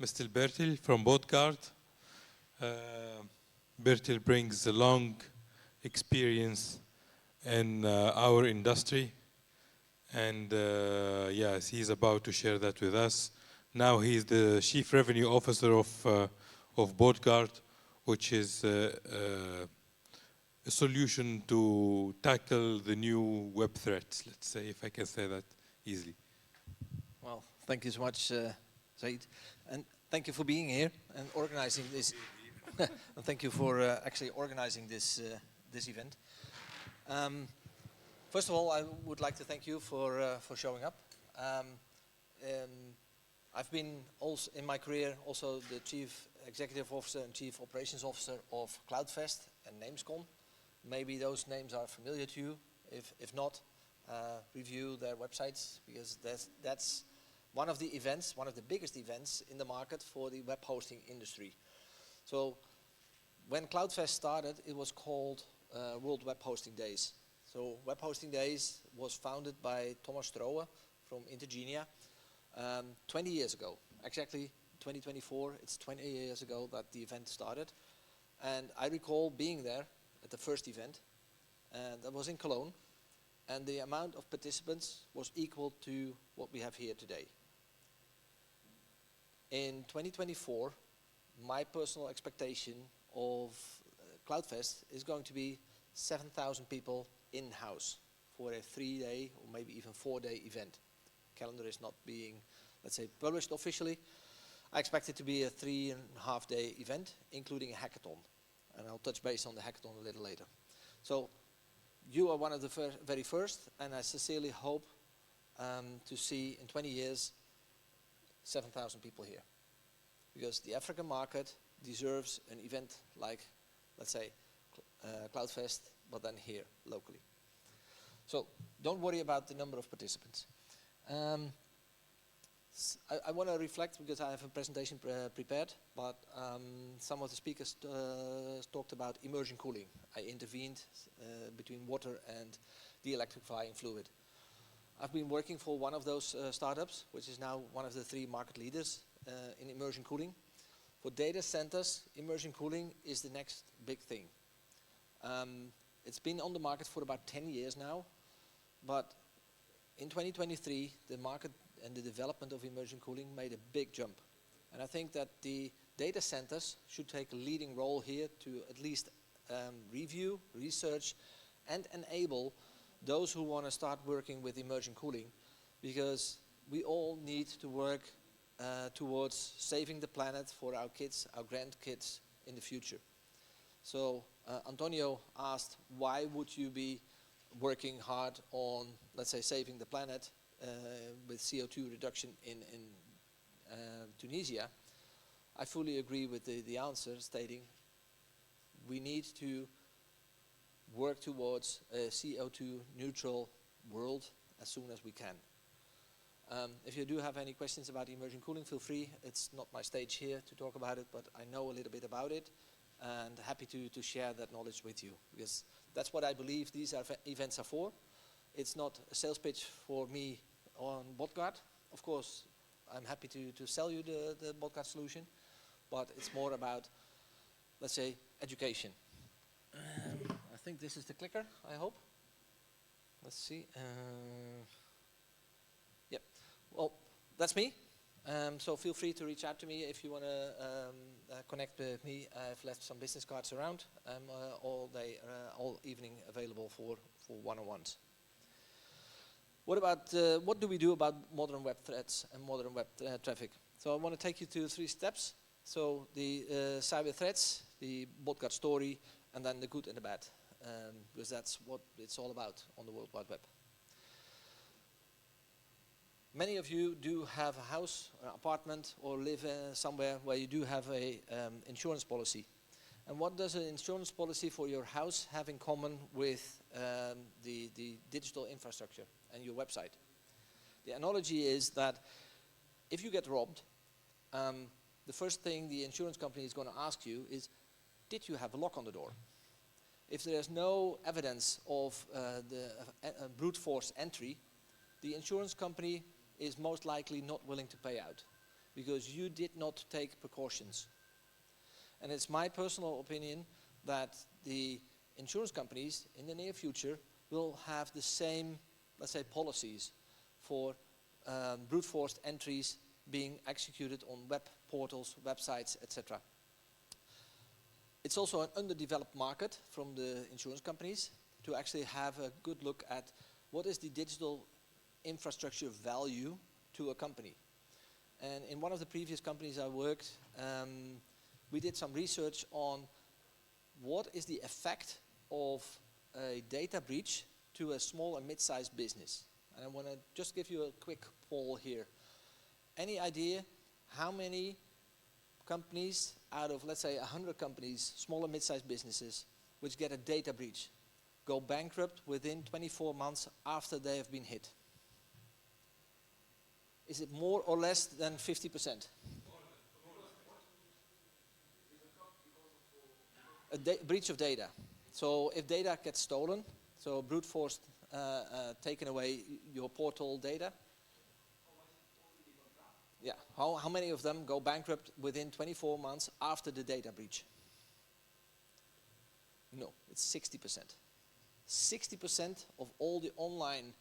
Mr. Bertil from Boatguard. Bertil brings a long experience in our industry, and yes, he's about to share that with us. Now he's the Chief Revenue Officer of Boatguard, which is a solution to tackle the new web threats, let's say, if I can say that easily. Well, thank you so much, Zaid, and thank you for being here and organizing this. And thank you for actually organizing this this event. First of all, I would like to thank you for showing up. I've been also in my career also the Chief Executive Officer and Chief Operations Officer of CloudFest and NamesCon. Maybe those names are familiar to you. If not, review their websites, because that's one of the events, one of the biggest events in the market for the web hosting industry. So when CloudFest started, it was called World Web Hosting Days. So Web Hosting Days was founded by Thomas Strohe from Intergenia 20 years ago. Exactly 2024, it's 20 years ago that the event started. And I recall being there at the first event, and that was in Cologne, and the amount of participants was equal to what we have here today. In 2024, my personal expectation of CloudFest is going to be 7,000 people in-house for a 3-day or maybe even 4-day event. Calendar is not being, let's say, published officially. I expect it to be a 3.5-day event, including a hackathon. And I'll touch base on the hackathon a little later. So you are one of the very first, and I sincerely hope to see in 20 years 7,000 people here. Because the African market deserves an event like, let's say, CloudFest, but then here, locally. So don't worry about the number of participants. I want to reflect, because I have a presentation prepared, but some of the speakers talked about immersion cooling. I intervened between water and the electrifying fluid. I've been working for one of those startups, which is now one of the 3 market leaders in immersion cooling. For data centers, immersion cooling is the next big thing. It's been on the market for about 10 years now, but in 2023, the market and the development of immersion cooling made a big jump. And I think that the data centers should take a leading role here to at least review, research, and enable those who want to start working with immersion cooling, because we all need to work towards saving the planet for our kids, our grandkids in the future. So Antonio asked, why would you be working hard on, let's say, saving the planet with CO2 reduction in Tunisia? I fully agree with the answer, stating we need to work towards a CO2 neutral world as soon as we can. If you do have any questions about immersion cooling, feel free. It's not my stage here to talk about it, but I know a little bit about it, and happy to share that knowledge with you, because that's what I believe these events are for. It's not a sales pitch for me on Boatguard. Of course, I'm happy to sell you the Boatguard solution, but it's more about, let's say, education. I think this is the clicker, I hope. Let's see. Yep. Well, that's me. So feel free to reach out to me if you want to connect with me. I've left some business cards around. I'm all day, all evening available for one-on-ones. What do we do about modern web threats and modern web traffic? So I want to take you to 3 steps. So the cyber threats, the Boatguard story, and then the good and the bad, because that's what it's all about on the World Wide Web. Many of you do have a house, an apartment, or live somewhere where you do have a insurance policy. And what does an insurance policy for your house have in common with the digital infrastructure and your website? The analogy is that if you get robbed, the first thing the insurance company is going to ask you is, did you have a lock on the door? If there's no evidence of the brute force entry, the insurance company is most likely not willing to pay out. because you did not take precautions. And it's my personal opinion that the insurance companies in the near future will have the same, let's say, policies for brute force entries being executed on web portals, websites, etc. It's also an underdeveloped market from the insurance companies to actually have a good look at what is the digital infrastructure value to a company. And in one of the previous companies I worked, we did some research on what is the effect of a data breach to a small and mid-sized business. And I want to just give you a quick poll here. Any idea how many companies out of, let's say, 100 companies, small and mid-sized businesses, which get a data breach, go bankrupt within 24 months after they have been hit? Is it more or less than 50%? A breach of data. So if data gets stolen, so brute force taken away your portal data. Yeah, how many of them go bankrupt within 24 months after the data breach? No, it's 60%. 60% of all the online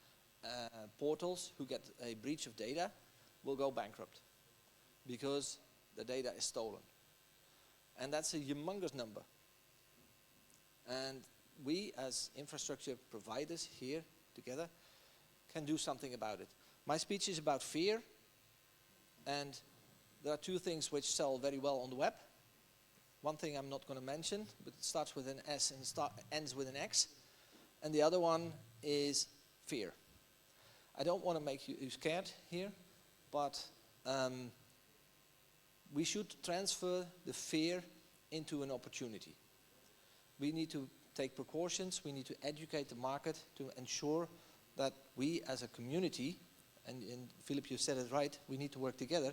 portals who get a breach of data will go bankrupt because the data is stolen. And that's a humongous number. And we as infrastructure providers here together can do something about it. My speech is about fear, and there are two things which sell very well on the web. One thing I'm not going to mention, but it starts with an S and ends with an X. And the other one is fear. I don't want to make you scared here, but we should transfer the fear into an opportunity. We need to take precautions, we need to educate the market to ensure that we as a community, and Philip, you said it right, we need to work together,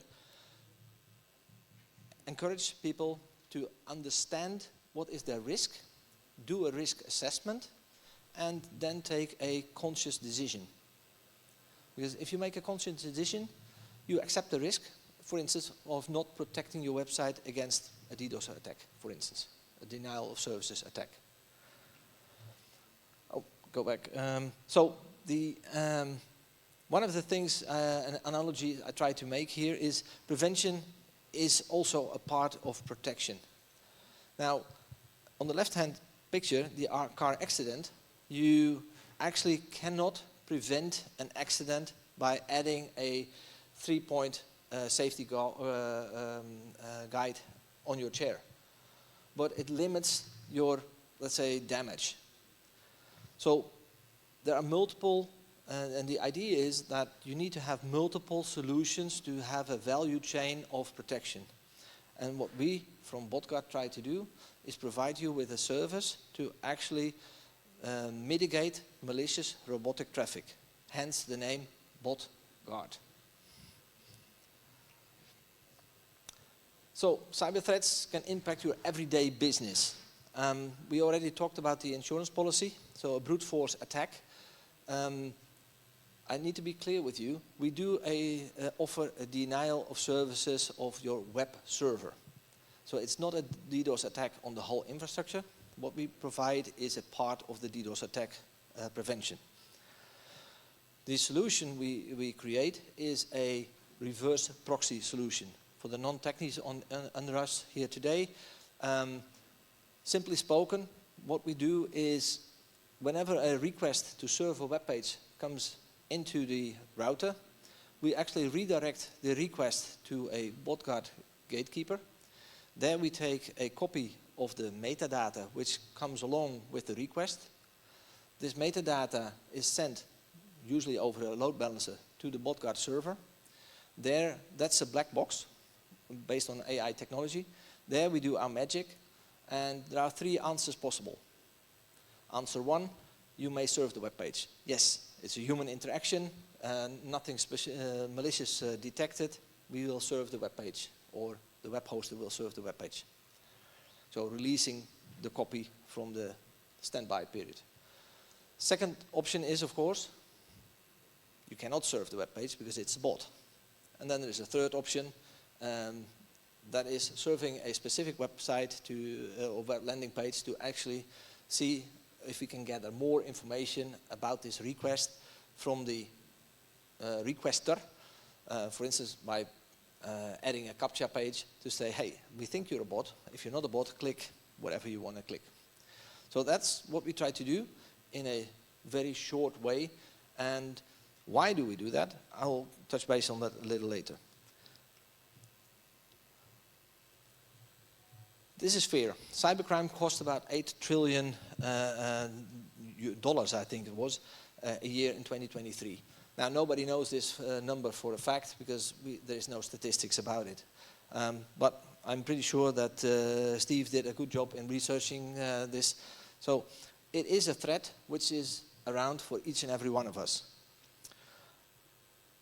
encourage people to understand what is their risk, do a risk assessment, and then take a conscious decision. Because if you make a conscious decision, you accept the risk, for instance, of not protecting your website against a DDoS attack, for instance, a denial of services attack. Oh, go back. So the one of the things, an analogy I try to make here is prevention is also a part of protection. Now, on the left-hand picture, the car accident, you actually cannot prevent an accident by adding a 3-point safety guide on your chair. But it limits your, let's say, damage. So there are multiple, and the idea is that you need to have multiple solutions to have a value chain of protection. And what we from BotGuard try to do is provide you with a service to actually mitigate malicious robotic traffic. Hence the name BotGuard. So cyber threats can impact your everyday business. We already talked about the insurance policy, so a brute force attack. I need to be clear with you. We do offer a denial of services of your web server. So it's not a DDoS attack on the whole infrastructure. What we provide is a part of the DDoS attack prevention. The solution we create is a reverse proxy solution. For the non-techies under us here today, simply spoken, what we do is whenever a request to serve a web page comes into the router, we actually redirect the request to a BotGuard gatekeeper. There we take a copy of the metadata which comes along with the request. This metadata is sent, usually over a load balancer, to the BotGuard server. There, that's a black box based on AI technology. There we do our magic, and there are 3 answers possible. Answer 1, you may serve the web page. Yes, it's a human interaction, nothing malicious detected. We will serve the web page, or the web hoster will serve the web page. So releasing the copy from the standby period. Second option is, of course, you cannot serve the web page because it's a bot. And then there is a third option. that is serving a specific website or web landing page to actually see if we can gather more information about this request from the requester. For instance, by adding a CAPTCHA page to say, hey, we think you're a bot. If you're not a bot, click whatever you want to click. So that's what we try to do in a very short way. And why do we do that? I'll touch base on that a little later. This is fear. Cybercrime cost about $8 trillion, I think it was, a year in 2023. Now, nobody knows this number for a fact because there is no statistics about it. But I'm pretty sure that Steve did a good job in researching this. So it is a threat which is around for each and every one of us.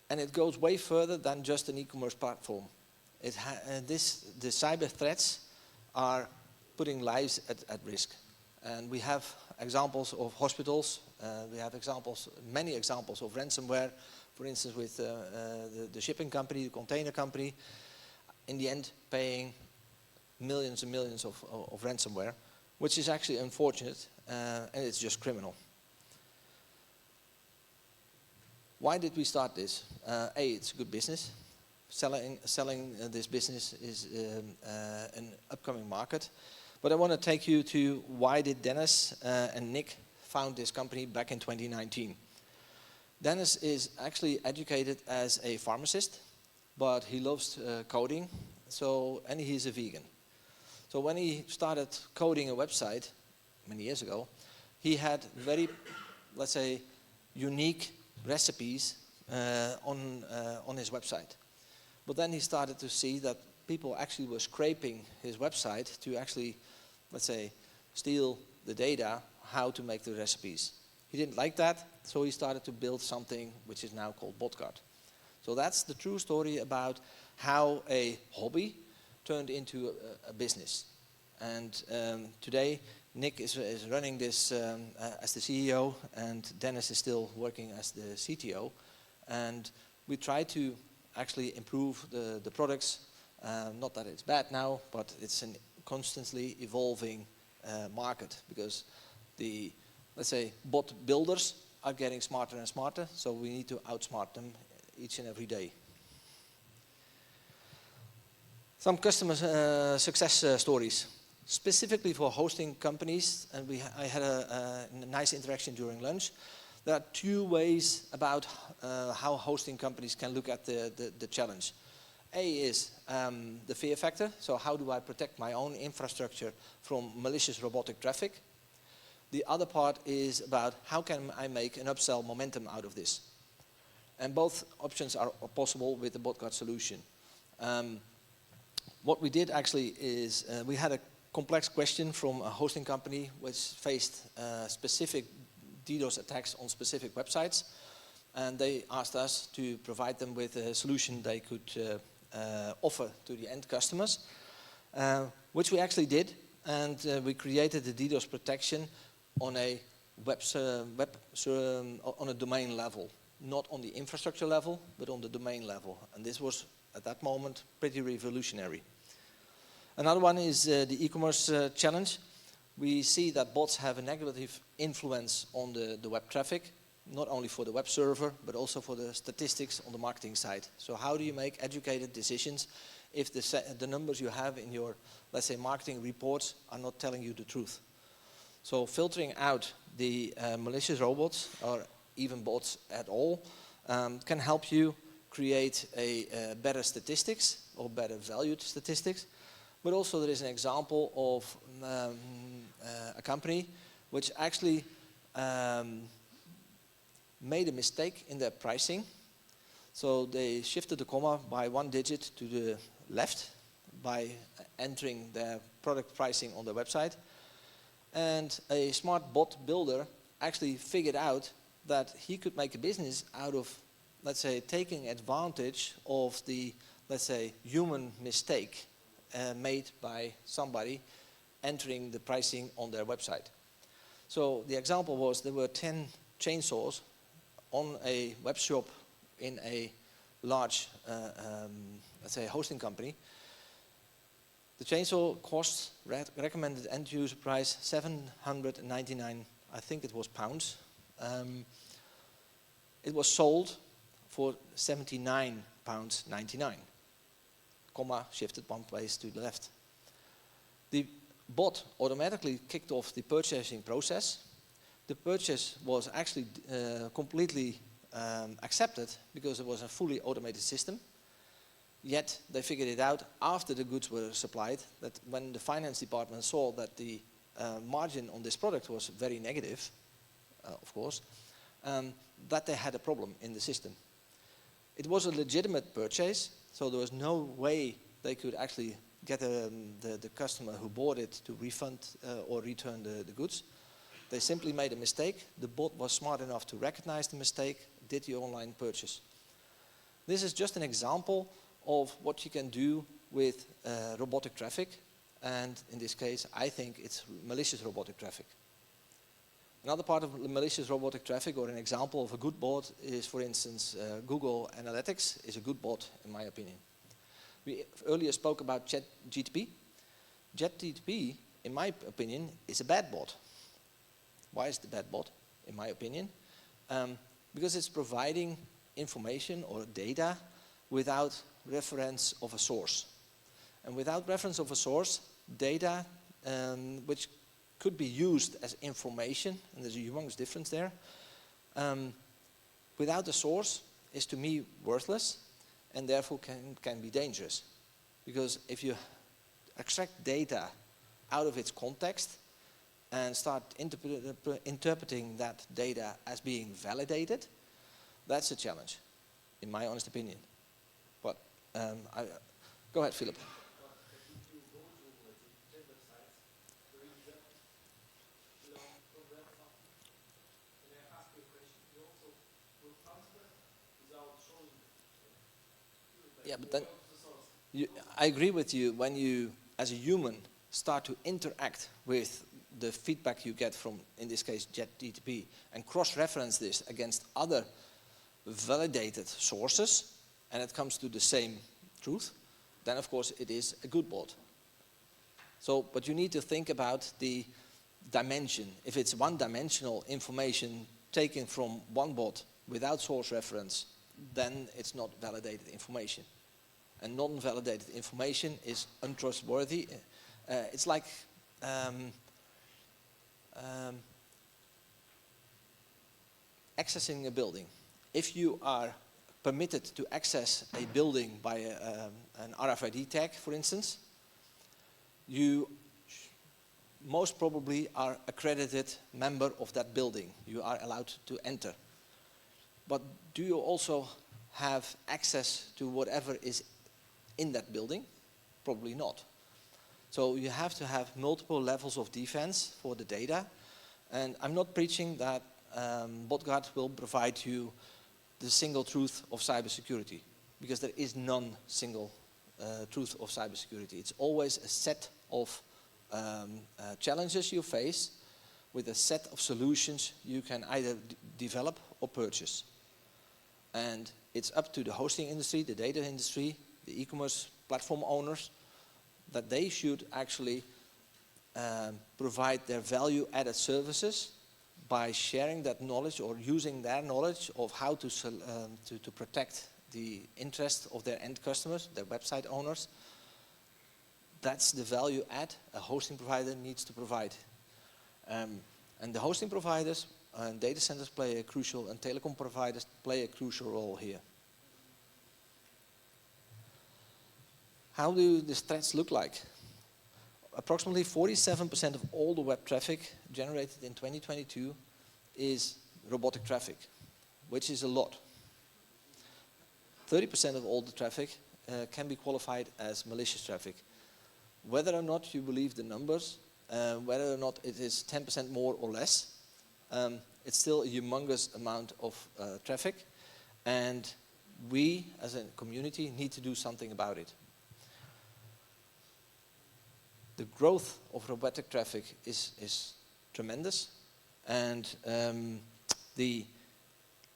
And it goes way further than just an e-commerce platform. The cyber threats are putting lives at risk. And we have examples of hospitals, we have many examples of ransomware, for instance with the shipping company, the container company, in the end paying millions and millions of ransomware, which is actually unfortunate and it's just criminal. Why did we start this? It's a good business. Selling this business is an upcoming market. But I want to take you to why did Dennis and Nick found this company back in 2019. Dennis is actually educated as a pharmacist, but he loves coding, and he's a vegan. So when he started coding a website many years ago, he had very, let's say, unique recipes on his website. But then he started to see that people actually were scraping his website to actually, let's say, steal the data, how to make the recipes. He didn't like that, so he started to build something which is now called Botcard. So that's the true story about how a hobby turned into a business. And today, Nick is running this as the CEO, and Dennis is still working as the CTO. And we try to actually improve the products. Not that it's bad now, but it's a constantly evolving market because the, let's say, bot builders are getting smarter and smarter, so we need to outsmart them each and every day. Some customer success stories, specifically for hosting companies, and I had a nice interaction during lunch. There are two ways about how hosting companies can look at the challenge. A is the fear factor, so how do I protect my own infrastructure from malicious robotic traffic? The other part is about how can I make an upsell momentum out of this? And both options are possible with the Botcard solution. What we did actually is we had a complex question from a hosting company which faced specific DDoS attacks on specific websites, and they asked us to provide them with a solution they could offer to the end customers, which we actually did, and we created the DDoS protection on a on a domain level, not on the infrastructure level, but on the domain level, and this was at that moment pretty revolutionary. Another one is the e-commerce challenge. We see that bots have a negative influence on the web traffic, not only for the web server, but also for the statistics on the marketing side. So how do you make educated decisions if the numbers you have in your, let's say, marketing reports are not telling you the truth? So filtering out the malicious robots, or even bots at all, can help you create a better statistics, or better valued statistics. But also there is an example of a company which actually made a mistake in their pricing. So they shifted the comma by 1 digit to the left by entering their product pricing on their website. And a smart bot builder actually figured out that he could make a business out of, let's say, taking advantage of the, let's say, human mistake made by somebody entering the pricing on their website. So the example was there were 10 chainsaws on a web shop in a large, let's say, hosting company. The chainsaw costs recommended end user price 799, I think it was pounds. It was sold for 79 pounds 99, comma shifted one place to the left. The bot automatically kicked off the purchasing process. The purchase was actually completely accepted because it was a fully automated system. Yet they figured it out after the goods were supplied, that when the finance department saw that the margin on this product was very negative, of course, that they had a problem in the system. It was a legitimate purchase, so there was no way they could actually get the customer who bought it to refund or return the goods. They simply made a mistake. The bot was smart enough to recognize the mistake, did the online purchase. This is just an example of what you can do with robotic traffic, and in this case I think it's malicious robotic traffic. Another part of malicious robotic traffic, or an example of a good bot, is, for instance, Google Analytics is a good bot in my opinion. We earlier spoke about ChatGTP. ChatGTP, in my opinion, is a bad bot. Why is it a bad bot, in my opinion? Because it's providing information or data without reference of a source. And without reference of a source, data which could be used as information, and there's a humongous difference there, without a source is to me worthless, and therefore can be dangerous. Because if you extract data out of its context and start interpreting that data as being validated, that's a challenge, in my honest opinion. But go ahead, Philip. Yeah, but then I agree with you. When you, as a human, start to interact with the feedback you get from, in this case, ChatGTP, and cross-reference this against other validated sources, and it comes to the same truth, then of course it is a good bot. So, but you need to think about the dimension. If it's one-dimensional information taken from one bot without source reference, then it's not validated information. And non-validated information is untrustworthy. It's like accessing a building. If you are permitted to access a building by an RFID tag, for instance, you most probably are accredited member of that building. You are allowed to enter. But do you also have access to whatever is in that building? Probably not. So you have to have multiple levels of defense for the data. And I'm not preaching that BotGuard will provide you the single truth of cybersecurity, because there is none single truth of cybersecurity. It's always a set of challenges you face with a set of solutions you can either develop or purchase. And it's up to the hosting industry, the data industry, the e-commerce platform owners, that they should actually provide their value-added services by sharing that knowledge or using their knowledge of how to protect the interest of their end customers, their website owners. That's the value add a hosting provider needs to provide. And the hosting providers and data centers play a crucial, and telecom providers play a crucial role here. How do these threats look like? Approximately 47% of all the web traffic generated in 2022 is robotic traffic, which is a lot. 30% of all the traffic can be qualified as malicious traffic. Whether or not you believe the numbers, whether or not it is 10% more or less, it's still a humongous amount of traffic, and we as a community need to do something about it. The growth of robotic traffic is tremendous, and the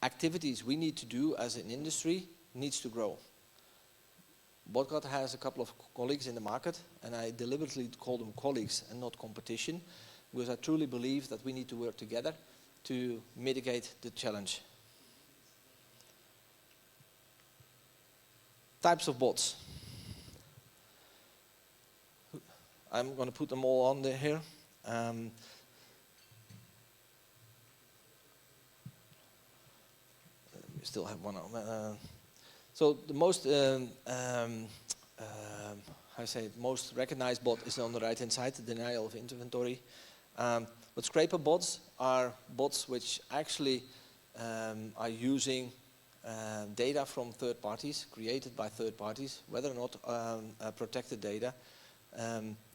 activities we need to do as an industry needs to grow. Botgat has a couple of colleagues in the market, and I deliberately call them colleagues and not competition, because I truly believe that we need to work together to mitigate the challenge. Types of bots. I'm going to put them all on there here. We still have one on. So the most, most recognized bot is on the right-hand side, the denial of inventory. But scraper bots are bots which actually are using data from third parties, created by third parties, whether or not protected data.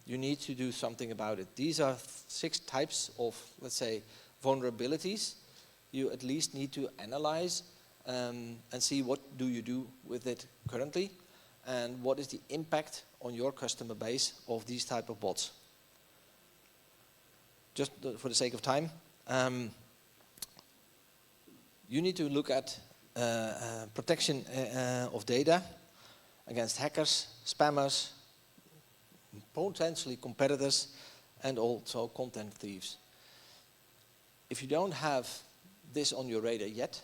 You need to do something about it. These are 6 types of, let's say, vulnerabilities you at least need to analyze and see what do you do with it currently and what is the impact on your customer base of these type of bots. Just for the sake of time, you need to look at protection of data against hackers, spammers, potentially competitors, and also content thieves. If you don't have this on your radar yet,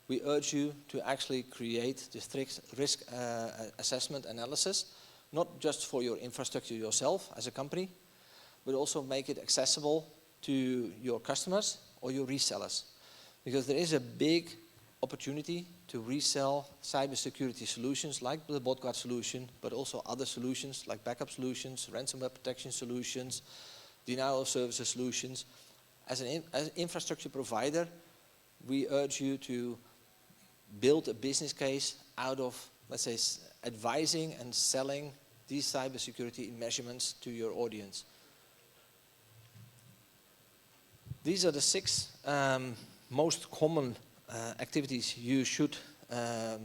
we urge you to actually create the strict risk assessment analysis, not just for your infrastructure yourself as a company, but also make it accessible to your customers or your resellers. Because there is a big opportunity to resell cybersecurity solutions like the Botguard solution, but also other solutions like backup solutions, ransomware protection solutions, denial of services solutions. As an infrastructure provider, we urge you to build a business case out of, let's say, advising and selling these cybersecurity measurements to your audience. These are the 6 most common activities you should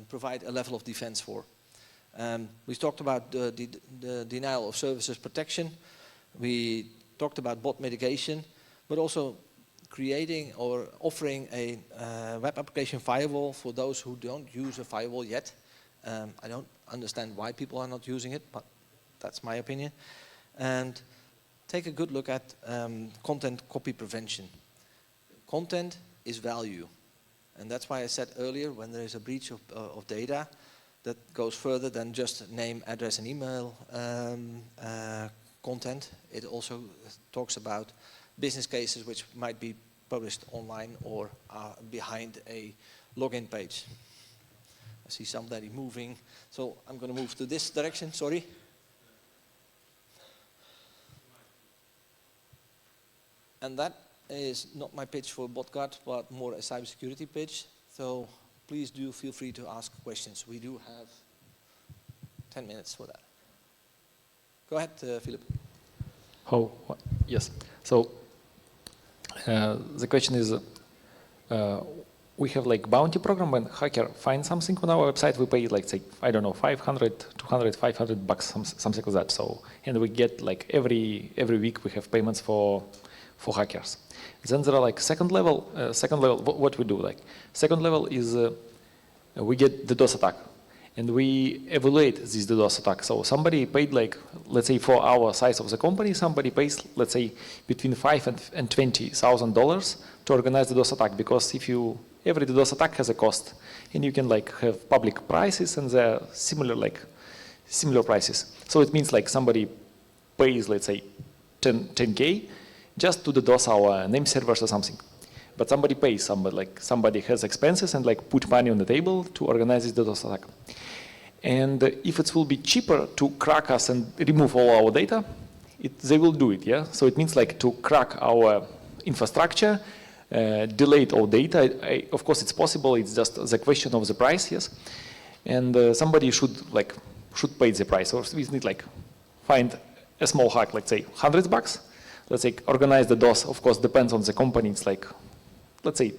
provide a level of defense for. We talked about the denial of services protection. We talked about bot mitigation, but also creating or offering a web application firewall for those who don't use a firewall yet. I don't understand why people are not using it, but that's my opinion. And take a good look at content copy prevention. Content is value. And that's why I said earlier, when there is a breach of data, that goes further than just name, address, and email content. It also talks about business cases which might be published online or are behind a login page. I see somebody moving, so I'm going to move to this direction, sorry. And that is not my pitch for Botguard, but more a cybersecurity pitch. So please do feel free to ask questions. We do have 10 minutes for that. Go ahead, Philip. Yes. So the question is, we have like bounty program. When hacker finds something on our website, we pay like, say, I don't know, 500, 200, 500 bucks, something like that. So, and we get like every week we have payments for hackers. Then there are like second level, what we do, like second level is we get the DOS attack and we evaluate this DDoS attack. So somebody paid like, let's say for our size of the company, somebody pays, let's say between $5,000 and $20,000 to organize the DDoS attack, because every DDoS attack has a cost and you can like have public prices and they're similar prices. So it means like somebody pays, let's say 10K just to DDoS our name servers or something. But somebody pays, somebody has expenses and like put money on the table to organize this DDoS attack. And if it will be cheaper to crack us and remove all our data, they will do it, yeah? So it means like to crack our infrastructure, delete all data. Of course it's possible, it's just the question of the price, yes? And somebody should pay the price, or we need like find a small hack, let's say $100. Let's say organize the DOS, of course, depends on the company. It's like, let's say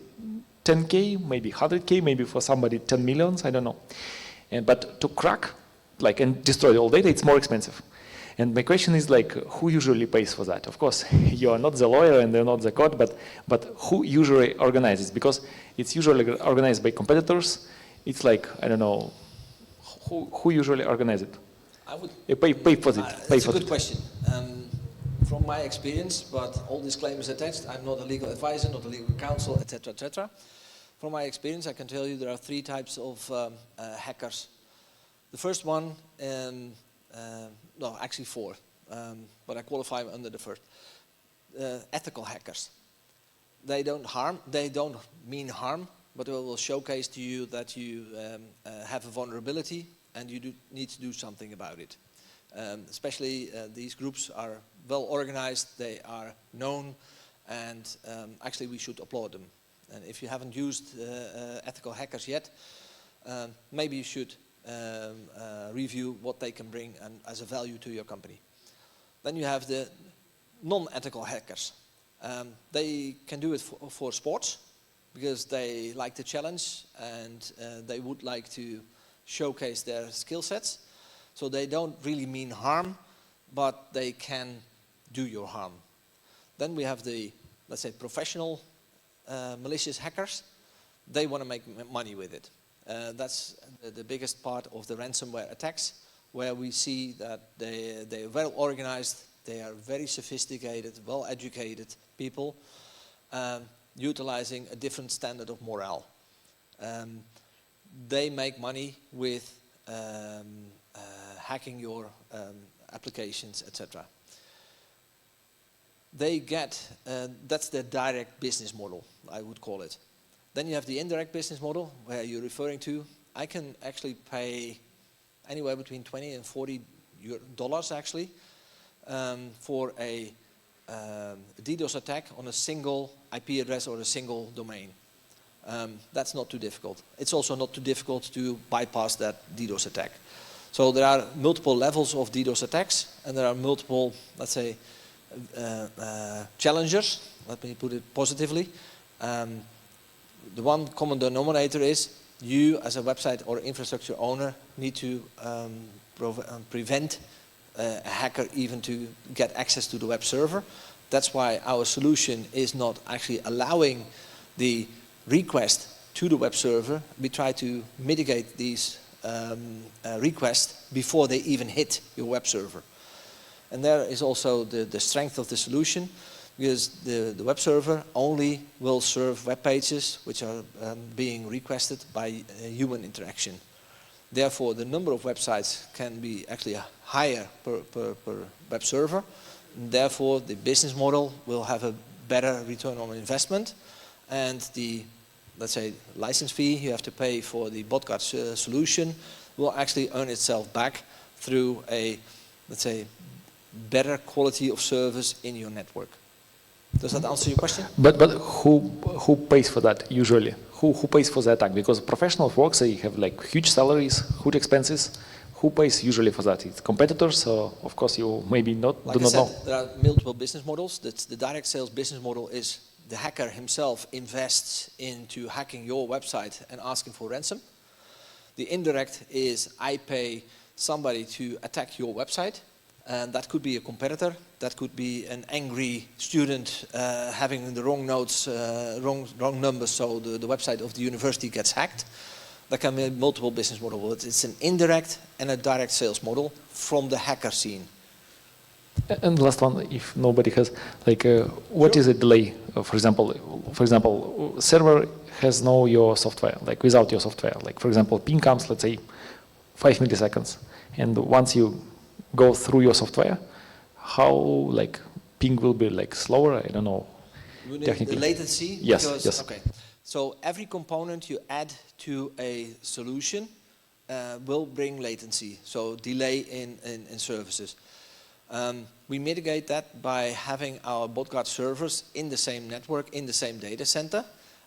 10K, maybe 100K, maybe for somebody 10 millions, I don't know. But to crack and destroy all data, it's more expensive. And my question is like, who usually pays for that? Of course, you are not the lawyer and they're not the court, but who usually organizes? Because it's usually organized by competitors. it's like, I don't know, who usually organize it? I would Pay for it. That's a good question. From my experience, but all disclaimers attached, I'm not a legal advisor, not a legal counsel, etc., etc. From my experience, I can tell you there are 3 types of hackers. The first one, no, actually 4, but I qualify them under the first. Ethical hackers. They don't mean harm, but they will showcase to you that you have a vulnerability and you need to do something about it. Especially these groups are well organized, they are known, and actually we should applaud them. And if you haven't used ethical hackers yet, maybe you should review what they can bring and as a value to your company. Then you have the non-ethical hackers. They can do it for sports because they like the challenge and they would like to showcase their skill sets. So they don't really mean harm, but they can do your harm. Then we have the, let's say, professional malicious hackers. They want to make money with it. That's the biggest part of the ransomware attacks, where we see that they are well organized, they are very sophisticated, well-educated people, utilizing a different standard of morale. They make money with hacking your applications, etc. They get, that's their direct business model, I would call it. Then you have the indirect business model, where you're referring to. I can actually pay anywhere between $20 and $40 actually for a DDoS attack on a single IP address or a single domain. That's not too difficult. It's also not too difficult to bypass that DDoS attack. So there are multiple levels of DDoS attacks, and there are multiple, let's say, challengers. Let me put it positively. The one common denominator is you, as a website or infrastructure owner, need to prevent a hacker even to get access to the web server. That's why our solution is not actually allowing the request to the web server. We try to mitigate these requests before they even hit your web server. And there is also the strength of the solution, because the web server only will serve web pages which are being requested by human interaction. Therefore, the number of websites can be actually higher per web server. And therefore, the business model will have a better return on investment, and the, let's say, license fee you have to pay for the botguard solution will actually earn itself back through a, let's say, better quality of service in your network. Does that answer your question? But who pays for that usually? Who pays for the attack? Because professionals work, they have like huge salaries, huge expenses. Who pays usually for that? It's competitors, or of course you maybe not like do not know. There are multiple business models. The direct sales business model is the hacker himself invests into hacking your website and asking for ransom. The indirect is I pay somebody to attack your website. And that could be a competitor, that could be an angry student having the wrong notes, wrong numbers, so the website of the university gets hacked. That can be multiple business models. It's an indirect and a direct sales model from the hacker scene. And the last one, if nobody has, like, what is a delay? For example, server has no your software, like without your software. Like for example, ping comes, let's say, 5 milliseconds, and once you go through your software, how like ping will be like slower? I don't know. Technically. The latency? Yes, because, yes. Okay. So every component you add to a solution will bring latency, so delay in services. We mitigate that by having our botguard servers in the same network, in the same data center,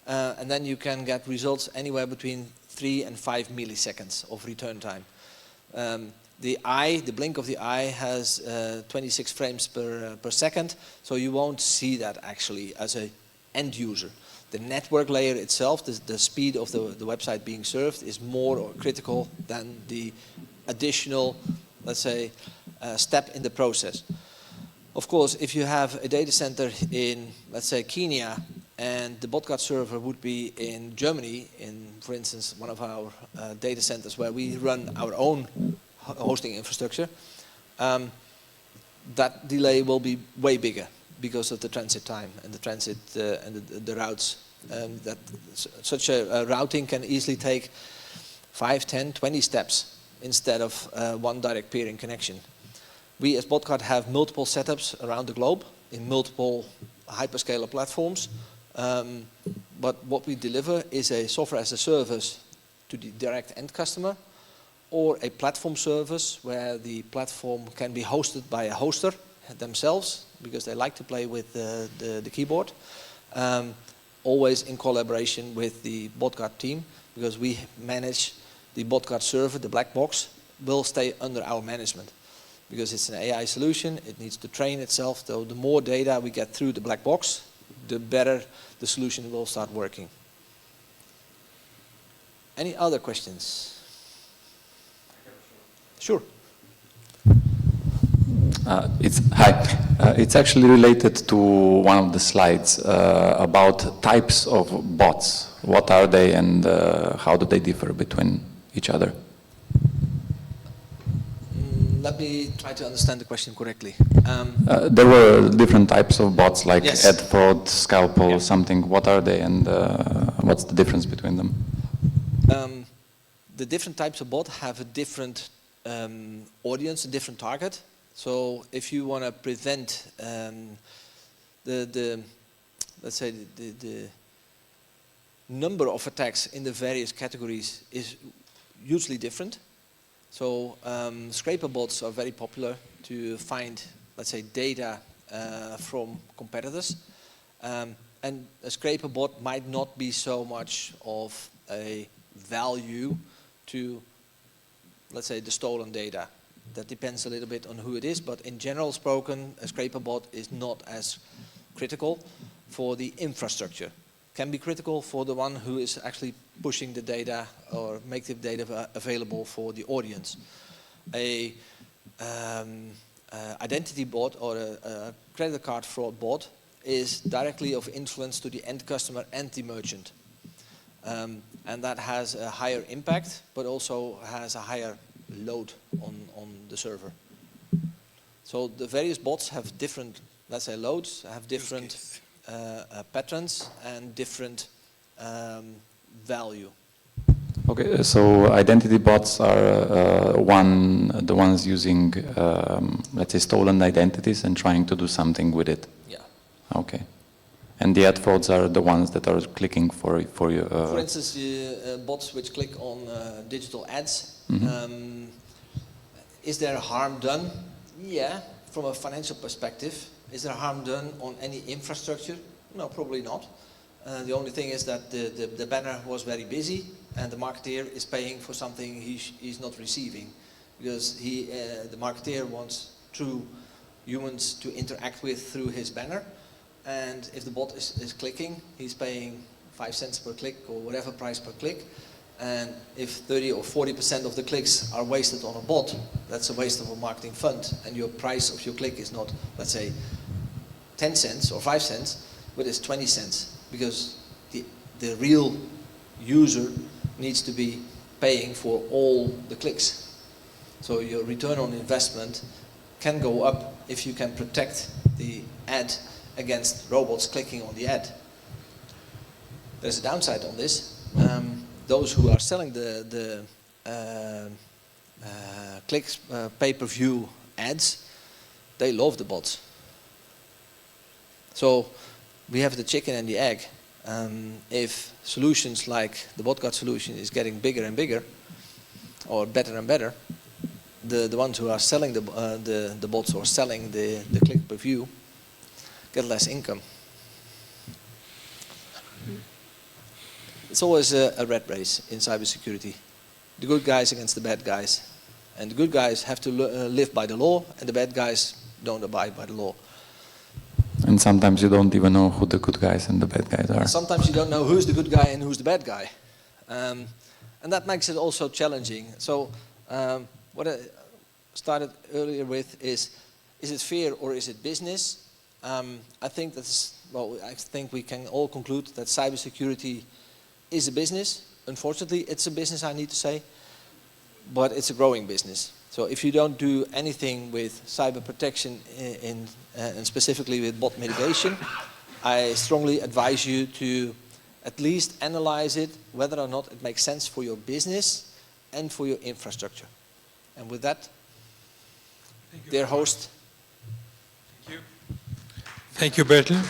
and then you can get results anywhere between 3 and 5 milliseconds of return time. The blink of the eye has 26 frames per second, so you won't see that actually as an end user. The network layer itself, the speed of the website being served, is more critical than the additional, let's say, step in the process. Of course, if you have a data center in, let's say, Kenya, and the botcard server would be in Germany, in, for instance, one of our data centers where we run our own hosting infrastructure, that delay will be way bigger because of the transit time and the transit and the routes. Such a routing can easily take 5, 10, 20 steps instead of one direct peering connection. We as botcard have multiple setups around the globe in multiple hyperscaler platforms. But what we deliver is a software as a service to the direct end customer, or a platform service where the platform can be hosted by a hoster themselves, because they like to play with the keyboard. Always in collaboration with the botcard team, because we manage the botcard server, the black box, will stay under our management. Because it's an AI solution, it needs to train itself, so the more data we get through the black box, the better the solution will start working. Any other questions? Sure. It's actually related to one of the slides about types of bots. What are they, and how do they differ between each other? Let me try to understand the question correctly. There were different types of bots, like yes. ad fraud, scalpel, yeah. something. What are they, and what's the difference between them? The different types of bot have a different audience, a different target. So if you want to prevent let's say the number of attacks in the various categories is hugely different. So scraper bots are very popular to find, let's say, data from competitors. And a scraper bot might not be so much of a value to, let's say, the stolen data. That depends a little bit on who it is, but in general spoken, a scraper bot is not as critical for the infrastructure. Can be critical for the one who is actually pushing the data or make the data available for the audience. A identity bot or a credit card fraud bot is directly of influence to the end customer and the merchant. And that has a higher impact, but also has a higher load on the server. So the various bots have different, let's say, loads, have different patterns and different value. Okay, so identity bots are the ones using, let's say, stolen identities and trying to do something with it. Yeah. Okay. And the ad frauds are the ones that are clicking for you. For instance, bots which click on digital ads. Mm-hmm. Is there harm done? Yeah, from a financial perspective. Is there harm done on any infrastructure? No, probably not. The only thing is that the banner was very busy and the marketeer is paying for something he's not receiving, because the marketeer wants true humans to interact with through his banner. And if the bot is clicking, he's paying 5 cents per click or whatever price per click. And if 30 or 40% of the clicks are wasted on a bot, that's a waste of a marketing fund. And your price of your click is not, let's say, 10 cents or 5 cents, but it's 20 cents. Because the real user needs to be paying for all the clicks. So your return on investment can go up if you can protect the ad against robots clicking on the ad. There's a downside on this. Those who are selling the clicks, pay-per-view ads, they love the bots. So we have the chicken and the egg. If solutions like the botcard solution is getting bigger and bigger, or better and better, the ones who are selling the bots or selling the click per view get less income. It's always a rat race in cybersecurity. The good guys against the bad guys. And the good guys have to live by the law, and the bad guys don't abide by the law. And sometimes you don't even know who the good guys and the bad guys are. Sometimes you don't know who's the good guy and who's the bad guy. And that makes it also challenging. So what I started earlier with is it fair or is it business? I think that's well, I think we can all conclude that cybersecurity is a business. Unfortunately, it's a business, I need to say, but it's a growing business. So if you don't do anything with cyber protection and specifically with bot mitigation, I strongly advise you to at least analyze it, whether or not it makes sense for your business and for your infrastructure. And with that, dear host. Thank you, Bertil.